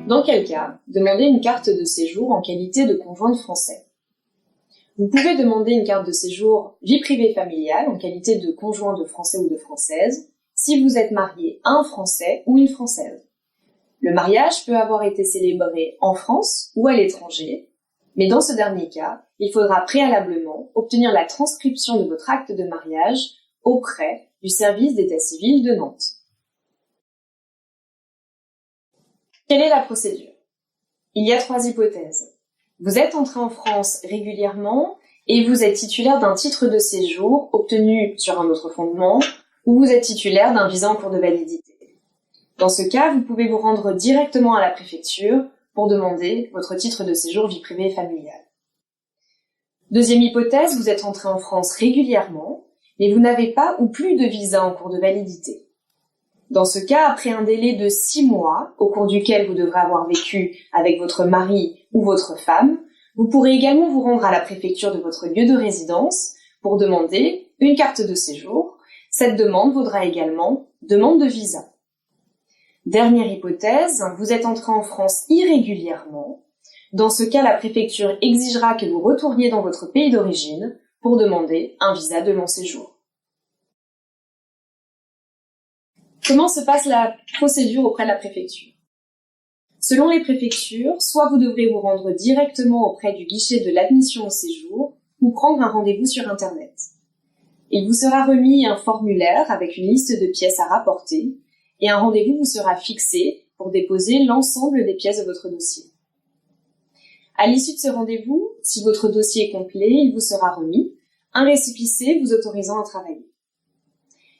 Dans quel cas, demandez une carte de séjour en qualité de conjoint de français. Vous pouvez demander une carte de séjour vie privée familiale en qualité de conjoint de français ou de française si vous êtes marié à un français ou une française. Le mariage peut avoir été célébré en France ou à l'étranger, mais dans ce dernier cas, il faudra préalablement obtenir la transcription de votre acte de mariage auprès du service d'état civil de Nantes. Quelle est la procédure? Il y a 3 hypothèses. Vous êtes entré en France régulièrement et vous êtes titulaire d'un titre de séjour obtenu sur un autre fondement ou vous êtes titulaire d'un visa en cours de validité. Dans ce cas, vous pouvez vous rendre directement à la préfecture pour demander votre titre de séjour vie privée et familiale. Deuxième hypothèse, vous êtes entré en France régulièrement, mais vous n'avez pas ou plus de visa en cours de validité. Dans ce cas, après un délai de 6 mois, au cours duquel vous devrez avoir vécu avec votre mari ou votre femme, vous pourrez également vous rendre à la préfecture de votre lieu de résidence pour demander une carte de séjour. Cette demande vaudra également demande de visa. Dernière hypothèse, vous êtes entré en France irrégulièrement. Dans ce cas, la préfecture exigera que vous retourniez dans votre pays d'origine pour demander un visa de long séjour. Comment se passe la procédure auprès de la préfecture? Selon les préfectures, soit vous devrez vous rendre directement auprès du guichet de l'admission au séjour ou prendre un rendez-vous sur Internet. Il vous sera remis un formulaire avec une liste de pièces à rapporter et un rendez-vous vous sera fixé pour déposer l'ensemble des pièces de votre dossier. À l'issue de ce rendez-vous, si votre dossier est complet, il vous sera remis un récépissé vous autorisant à travailler.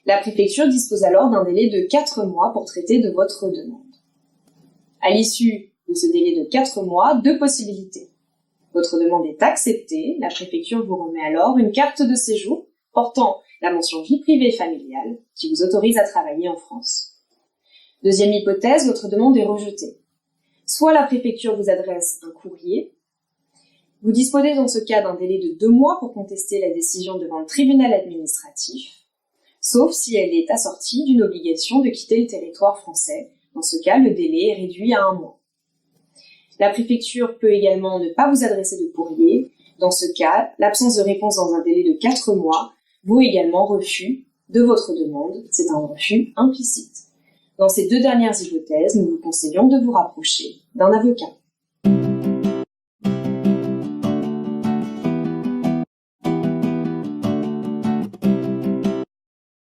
La préfecture dispose alors d'un délai de 4 mois pour traiter de votre demande. À l'issue de ce délai de 4 mois, 2 possibilités. Votre demande est acceptée, la préfecture vous remet alors une carte de séjour portant la mention vie privée et familiale qui vous autorise à travailler en France. Deuxième hypothèse, votre demande est rejetée. Soit la préfecture vous adresse un courrier. Vous disposez dans ce cas d'un délai de 2 mois pour contester la décision devant le tribunal administratif, sauf si elle est assortie d'une obligation de quitter le territoire français. Dans ce cas, le délai est réduit à 1 mois. La préfecture peut également ne pas vous adresser de courrier. Dans ce cas, l'absence de réponse dans un délai de 4 mois vaut également refus de votre demande. C'est un refus implicite. Dans ces 2 dernières hypothèses, nous vous conseillons de vous rapprocher d'un avocat.